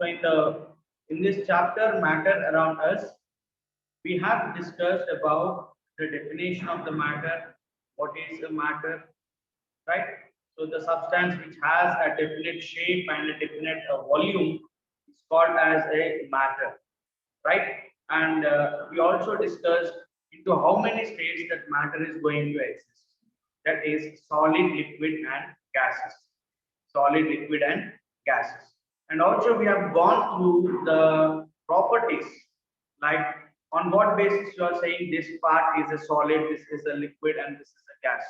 So in this chapter, matter around us, we have discussed about the definition of the matter, what is a matter, right? So the substance which has a definite shape and a definite volume is called as a matter, right? And we also discussed into how many states that matter is going to exist. That is solid, liquid, and gases. Solid, liquid, and gases. And also we have gone through the properties, like on what basis you are saying this part is a solid, this is a liquid, and this is a gas.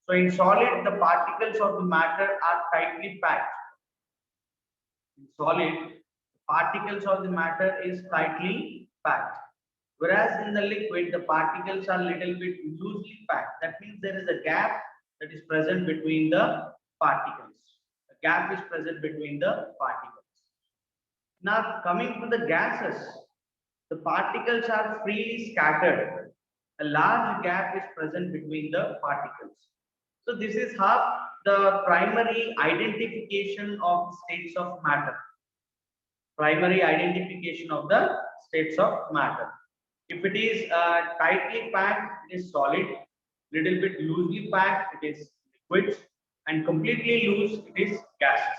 So in solid, the particles of the matter are tightly packed. In solid, particles of the matter is tightly packed. Whereas in the liquid, the particles are little bit loosely packed. That means there is a gap that is present between the particles. A gap is present between the particles. Now coming to the gases, the particles are freely scattered. A large gap is present between the particles. So this is how the primary identification of states of matter. Primary identification of the states of matter. If it is tightly packed, it is solid. Little bit loosely packed, it is liquid, and completely loose, it is gases.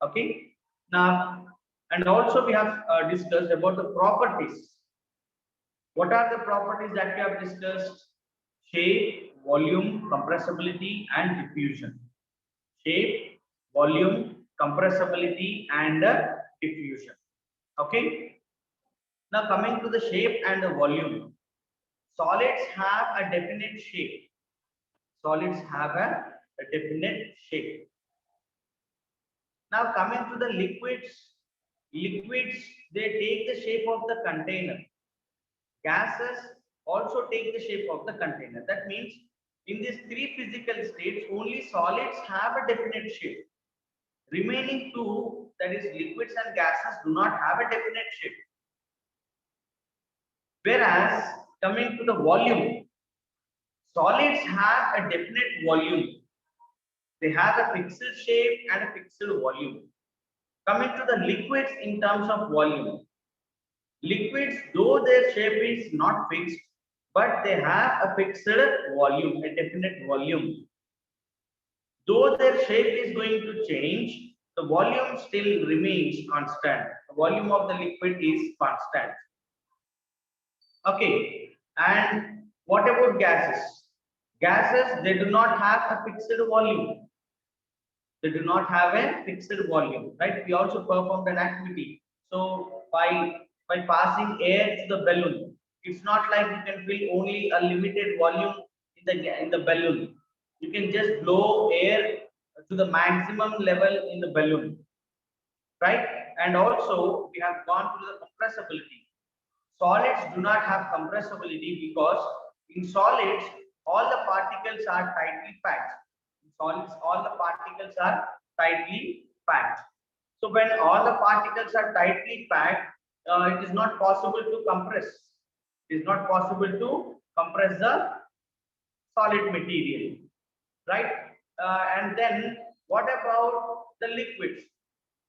Okay. Now, and also we have discussed about the properties. What are the properties that we have discussed? Shape, volume, compressibility, and diffusion. Shape, volume, compressibility, and diffusion. Okay. Now coming to the shape and the volume. Solids have a definite shape. Solids have a definite shape. Now coming to the liquids. Liquids, they take the shape of the container. Gases also take the shape of the container. That means in these three physical states, only solids have a definite shape. Remaining two, that is liquids and gases, do not have a definite shape. Whereas coming to the volume, solids have a definite volume. They have a fixed shape and a fixed volume. Coming to the liquids in terms of volume, liquids, though their shape is not fixed, but they have a fixed volume, a definite volume. Though their shape is going to change, the volume still remains constant. The volume of the liquid is constant. Okay, and what about gases? Gases, they do not have a fixed volume. They do not have a fixed volume, right? We also performed an activity. So by passing air to the balloon, it's not like you can fill only a limited volume in the balloon. You can just blow air to the maximum level in the balloon, right? And also we have gone to the compressibility. Solids do not have compressibility because in solids all the particles are tightly packed. In solids all the particles are tightly packed. So when all the particles are tightly packed, it is not possible to compress. It is not possible to compress the solid material, right? And then what about the liquids?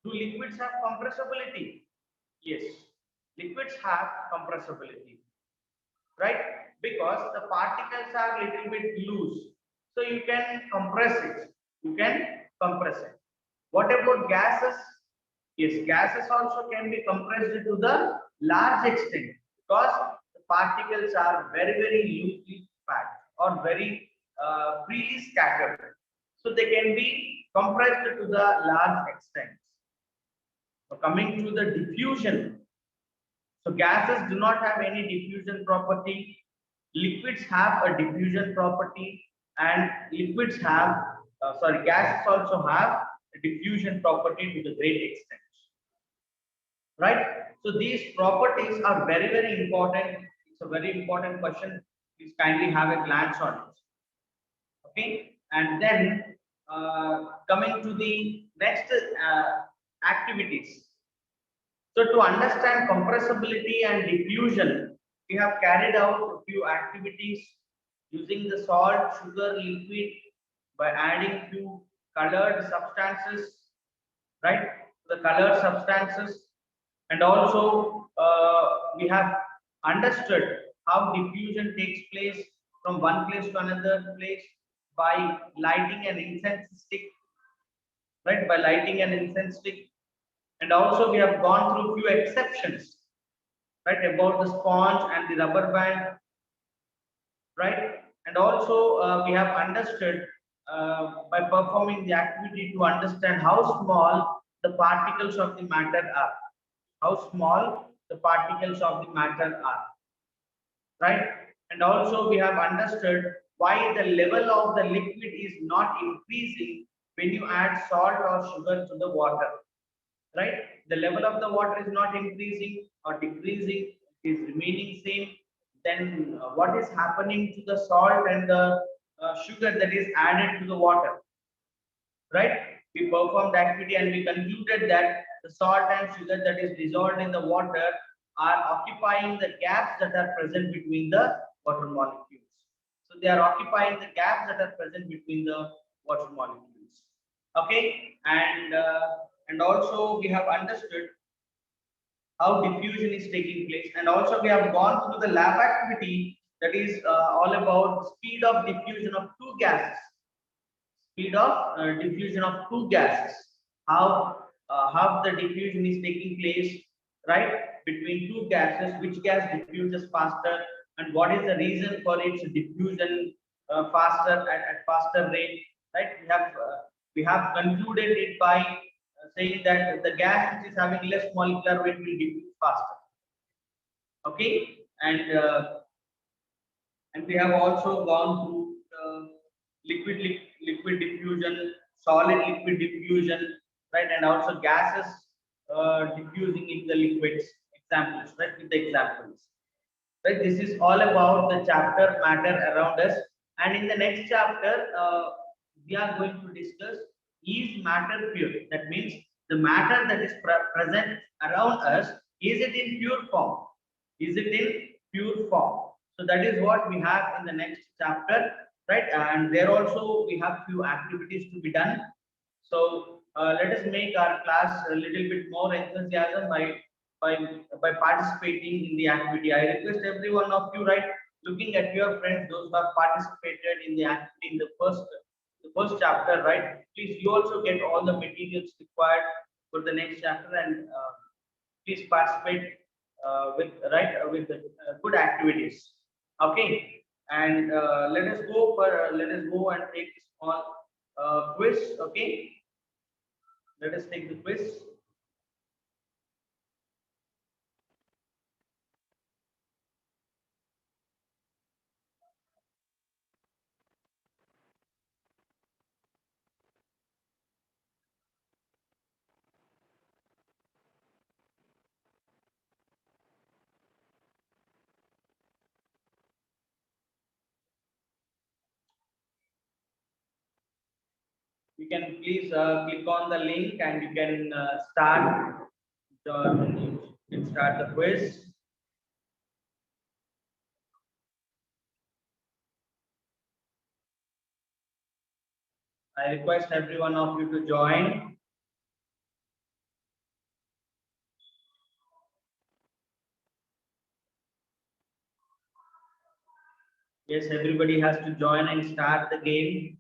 Do liquids have compressibility? Yes, liquids have compressibility, right? Because the particles are little bit loose, so you can compress it. You can compress it. What about gases? Yes, gases also can be compressed to the large extent because the particles are very loosely packed or very freely scattered. So they can be compressed to the large extent. So coming to the diffusion. So gases do not have any diffusion property. Liquids have a diffusion property, and liquids have, gases also have a diffusion property to the great extent. Right? So these properties are very important. It's a very important question. Please kindly have a glance on it. Okay, and then coming to the next activities. So to understand compressibility and diffusion, we have carried out a few activities using the salt, sugar, liquid by adding few colored substances, right? the color substances, and also we have understood how diffusion takes place from one place to another place by lighting an incense stick, right? By lighting an incense stick, and also we have gone through few exceptions, right? About the sponge and the rubber band, right? And also we have understood by performing the activity to understand how small the particles of the matter are, how small the particles of the matter are, right? And also we have understood why the level of the liquid is not increasing when you add salt or sugar to the water, right? The level of the water is not increasing or decreasing, it is remaining same. Then what is happening to the salt and the sugar that is added to the water, right? We performed the activity and we concluded that the salt and sugar that is dissolved in the water are occupying the gaps that are present between the water molecules. So they are occupying the gaps that are present between the water molecules. Okay, and also we have understood how diffusion is taking place, and also we have gone through the lab activity that is all about speed of diffusion of two gases, speed of diffusion of two gases, how the diffusion is taking place, right, between two gases, which gas diffuses faster, and what is the reason for its diffusion faster at faster rate, right? We have concluded it by saying that the gas which is having less molecular weight will diffuse faster. Okay, and we have also gone through liquid diffusion, solid liquid diffusion, right, and also gases diffusing in the liquids examples, right, with the examples, right. This is all about the chapter matter around us, and in the next chapter we are going to discuss, is matter pure? That means the matter that is present around us, is it in pure form? Is it in pure form? So that is what we have in the next chapter, right? And there also we have few activities to be done. So let us make our class a little bit more enthusiasm by by participating in the activity. I request every one of you, right, looking at your friends, those who have participated in the activity in the first chapter, right? Please, you also get all the materials required for the next chapter, and please participate with with the, good activities. Okay, and let us go and take a small quiz. Okay, let us take the quiz. You can please click on the link and you can you can start the quiz. I request every one of you to join. Yes, everybody has to join and start the game.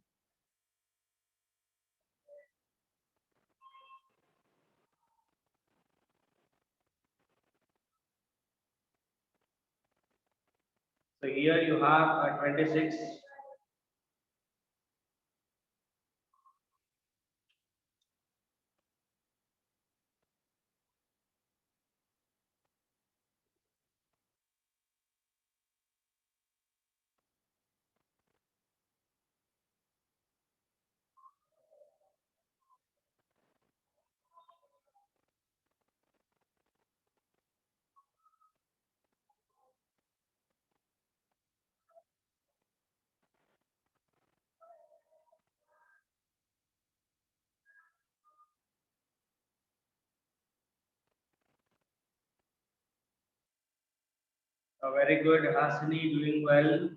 So here you have 26. Very good, Hasini, doing well.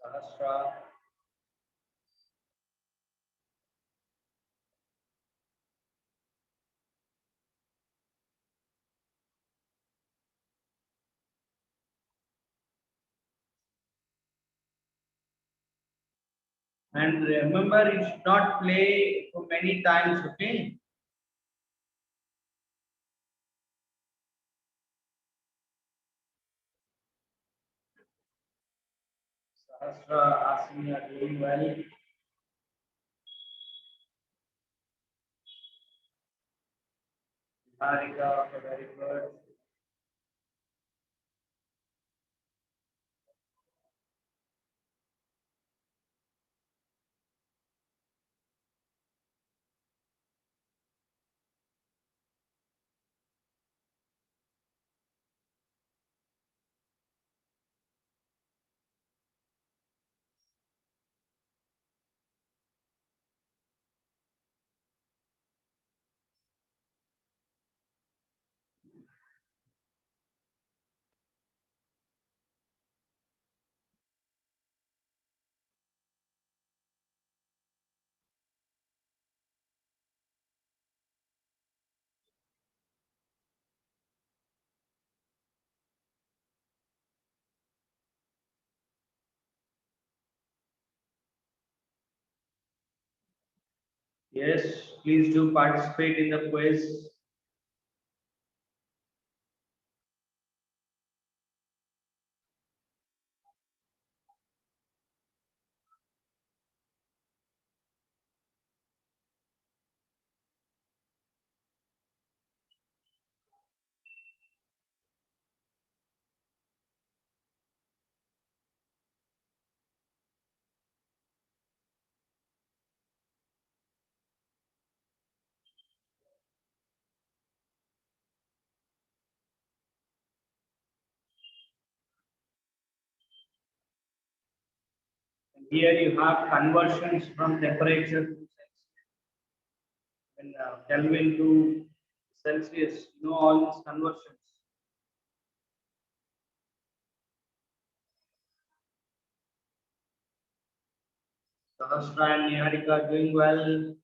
Sahasra. And remember, you should not play for many times, okay? Sahasra, Asmi are doing well. Harika, very good. Yes, please do participate in the quiz. And here you have conversions from temperature to Celsius. When Kelvin to Celsius, you know all these conversions. Sahasra and Niharika doing well.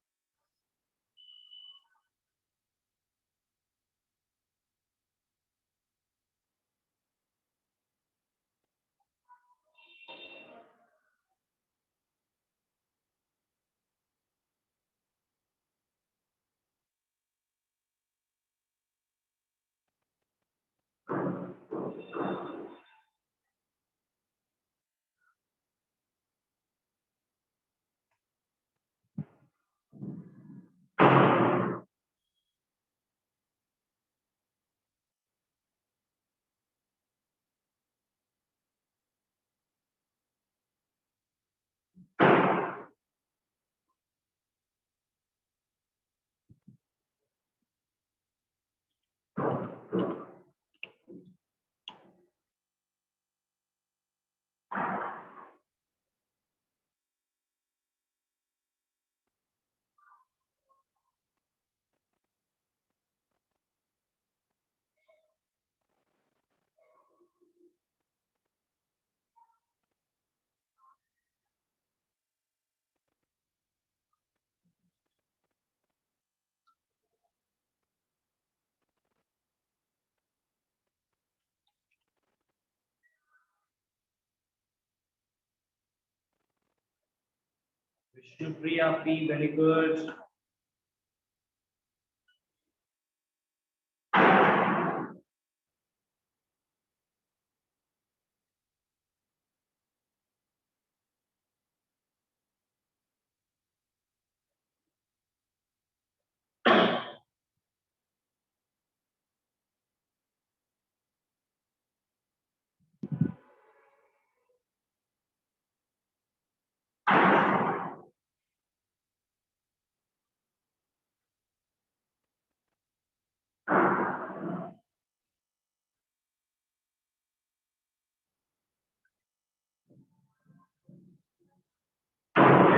Vishnupriya P, very good.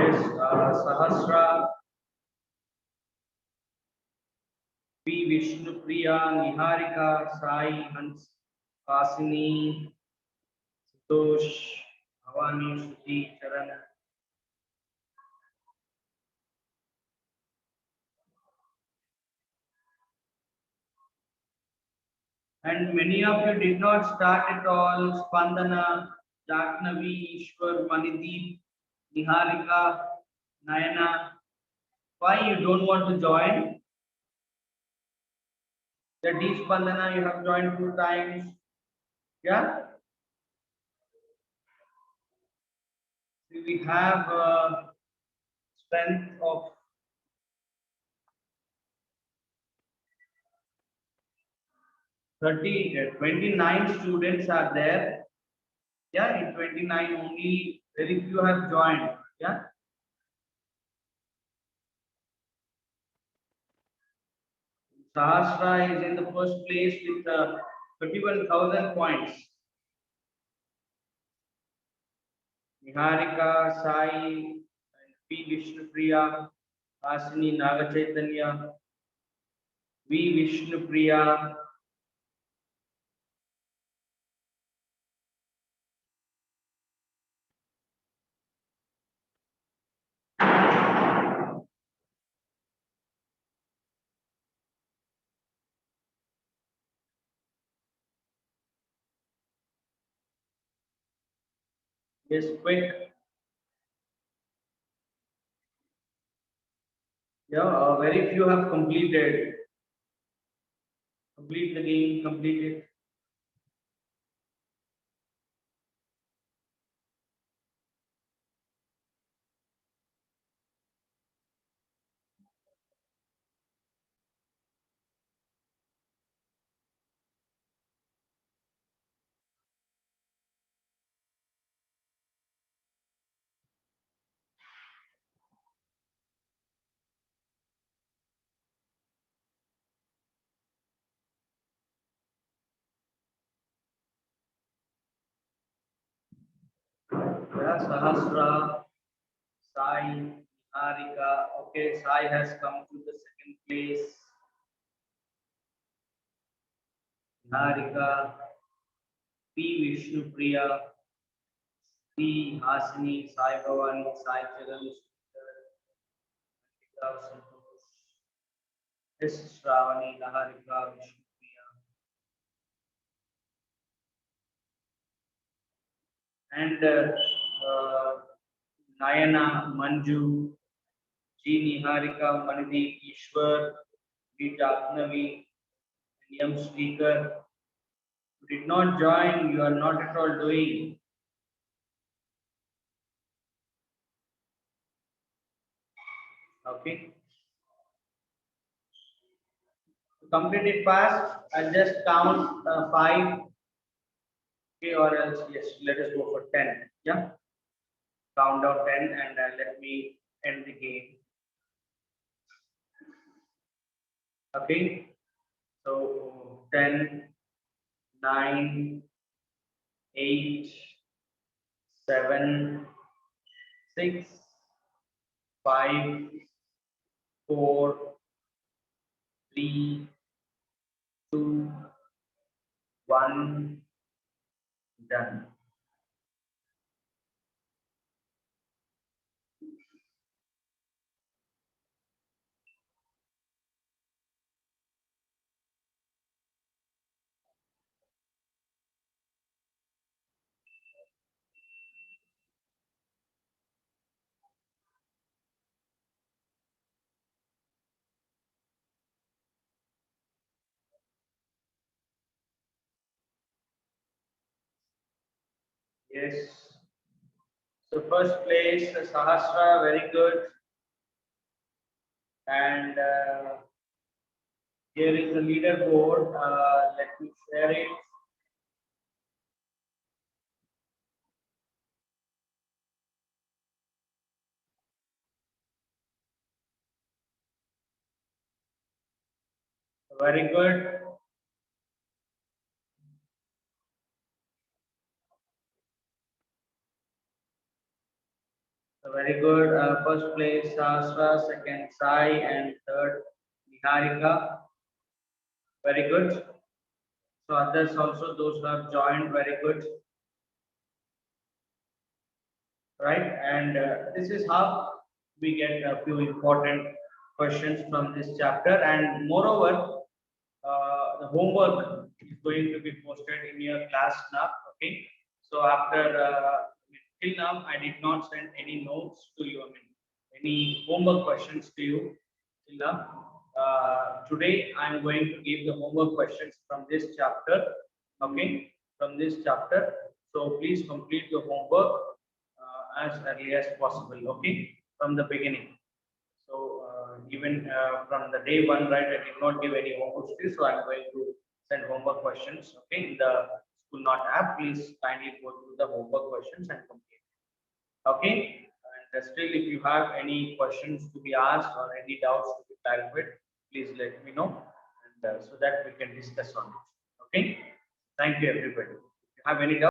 Yes, Sahasra P, Vishnupriya, Niharika, Sai, Hans, Kasini, Santosh, Bhavani, Shruti, Charan. And many of you did not start at all. Spandana, Jaknavi, Ishwar, Manideep. Niharika, Nayana. Why you don't want to join? The Spandana, you have joined 2 times. Yeah. We have strength of 29 students are there. Yeah, in 29 only very few have joined. Yeah. Sahasra is in the first place with 31,000 points. Niharika, Sai, P. Vishnupriya, Hasini Nagachaitanya, V. Vishnupriya. Yes, quick. Yeah, very few have completed. Complete the game, complete it. Yeah, Sahasra, Sai, Niharika. Okay, Sai has come to the second place. Niharika, P. Vishnupriya, P. Hasini, Sai Bhavani, Sai Charan, Santosh, S. Shravani, Niharika, Vishnupriya, and Nayana, Manju, G. Niharika, Manidi, Ishwar, V. Jaknavi, and M. Speaker. You did not join, you are not at all doing. Okay. To complete it fast, I'll just count 5. Okay, or else, yes, let us go for 10. Yeah. Count down 10 and let me end the game. Okay. So 10, 9, 8, 7, 6, 5, 4, 3, 2, 1, done. Yes. So first place, Sahasra, very good. And here is the leaderboard. Let me share it. Very good. Very good. First place, Sahasra, second, Sai, and third, Niharika. Very good. So others also, those who have joined, very good. Right? And this is how we get a few important questions from this chapter. And moreover, the homework is going to be posted in your class now. Okay. So after till now I did not send any notes to you. I mean, any homework questions to you till now. Today I am going to give the homework questions from this chapter. Okay, from this chapter. So please complete your homework as early as possible. Okay, from the beginning. So even from the day one, right, I did not give any homework still, so I'm going to send homework questions. Okay, in the School Not app, please kindly go through the homework questions and complete. Okay, and still, if you have any questions to be asked or any doubts to be clarified, please let me know, and so that we can discuss on it. Okay, thank you, everybody. If you have any doubts.